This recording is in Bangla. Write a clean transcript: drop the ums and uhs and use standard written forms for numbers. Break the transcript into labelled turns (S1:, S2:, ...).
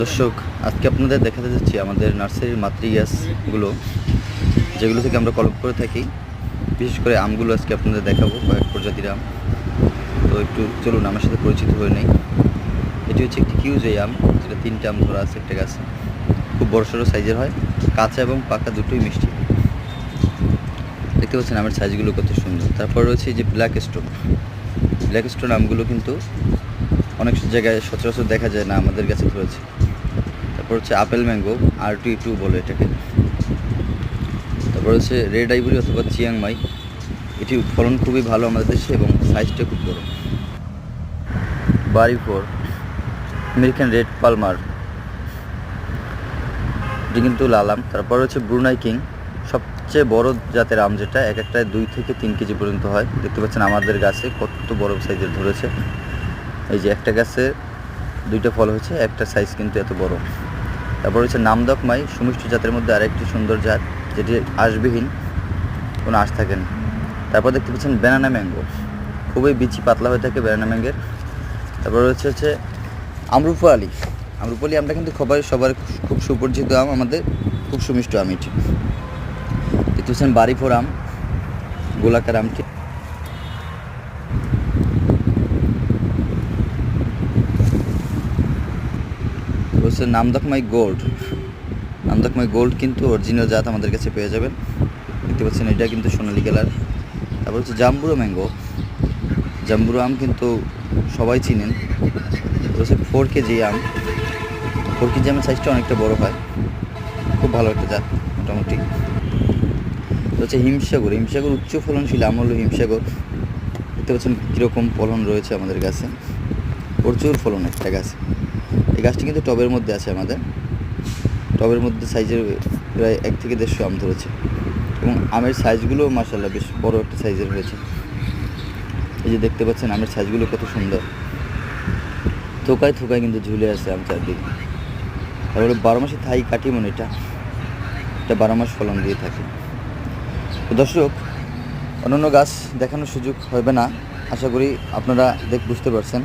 S1: দর্শক, আজকে আপনাদের দেখাতে যাচ্ছি আমাদের নার্সারির মাতৃ গাছগুলো, যেগুলো থেকে আমরা কলম করে থাকি। বিশেষ করে আমগুলো আজকে আপনাদের দেখাবো, কয়েক প্রজাতির আম। তো একটু চলুন আমার সাথে পরিচিত হয়ে নেই। এটি হচ্ছে একটি কিউজে আম, যেটা 3টে আম ধরা আছে একটা গাছে। খুব বড়সড় সাইজের হয়, কাঁচা এবং পাকা দুটোই মিষ্টি। দেখতে পাচ্ছেন আমের সাইজগুলো কত সুন্দর। তারপর রয়েছে যে ব্ল্যাক স্টোন আমগুলো কিন্তু অনেক জায়গায় সচরাচর দেখা যায় না, আমাদের কাছে ধরেছে। তারপর হচ্ছে আপেল ম্যাঙ্গো, RT2 বলে এটাকে। তারপর হচ্ছে রেড আইভরি অথবা চিয়াংমাই। এটির ফলন খুবই ভালো আমাদের দেশে এবং সাইজটা খুব বড়। বাড়ি ফোর, আমেরিকান রেড পালমার, এটি কিন্তু লাল আম। তারপর হচ্ছে ব্রুনাই কিং, সবচেয়ে বড় জাতের আম, যেটা এক একটায় 2 থেকে 3 কেজি পর্যন্ত হয়। দেখতে পাচ্ছেন আমাদের গাছে কত বড় সাইজের ধরেছে। এই যে একটা গাছে 2টা ফল হয়েছে, একটা সাইজ কিন্তু এত বড়। তারপর হচ্ছে নামদক মাই, সুমিষ্ট জাতের মধ্যে আরেকটি সুন্দর জাত, যেটি আঁশবিহীন, কোনো আঁশ থাকে না। তারপর দেখতে পাচ্ছেন ব্যানানা ম্যাঙ্গো, খুবই বিচি পাতলা হয়ে থাকে ব্যানানা ম্যাঙ্গের। তারপর হচ্ছে আমরুপালি। আমরা কিন্তু সবার খুব সুপরিচিত আম, আমাদের খুব সুমিষ্ট আম এটি। দেখতে পাচ্ছেন বাড়ি ফোর আম, গোলাকার আমটি। হচ্ছে নামদকমাই গোল্ড কিন্তু অরিজিনাল জাত আমাদের কাছে পেয়ে যাবেন। দেখতে পাচ্ছেন এটা কিন্তু সোনালি কালার। তারপর হচ্ছে জাম্বুরো আম কিন্তু সবাই চিনেন। হচ্ছে 4 কেজি আম। 4 কেজি আমের সাইজটা অনেকটা বড় হয়, খুব ভালো একটা জাত মোটামুটি। হচ্ছে হিমসাগর উচ্চ ফলনশীল আম হলো হিমসাগর। দেখতে পাচ্ছেন কীরকম ফলন রয়েছে আমাদের গাছে, প্রচুর ফলন একটা গাছে। এই গাছটি কিন্তু টবের মধ্যে আছে আমাদের, টবের মধ্যে সাইজের প্রায় 1 থেকে 150 আম ধরেছে এবং আমের সাইজগুলো মাশাআল্লাহ বেশ বড় একটা সাইজের হয়েছে। এই যে দেখতে পাচ্ছেন আমের সাইজগুলো কত সুন্দর, থোকায় কিন্তু ঝুলে আছে আম চারদিকে। তারপরে 12 মাসে থাই কাটিমন, এটা 12 মাস ফলন দিয়ে থাকে। তো দর্শক, অন্যান্য গাছ দেখানোর সুযোগ হবে না, আশা করি আপনারা বুঝতে পারছেন।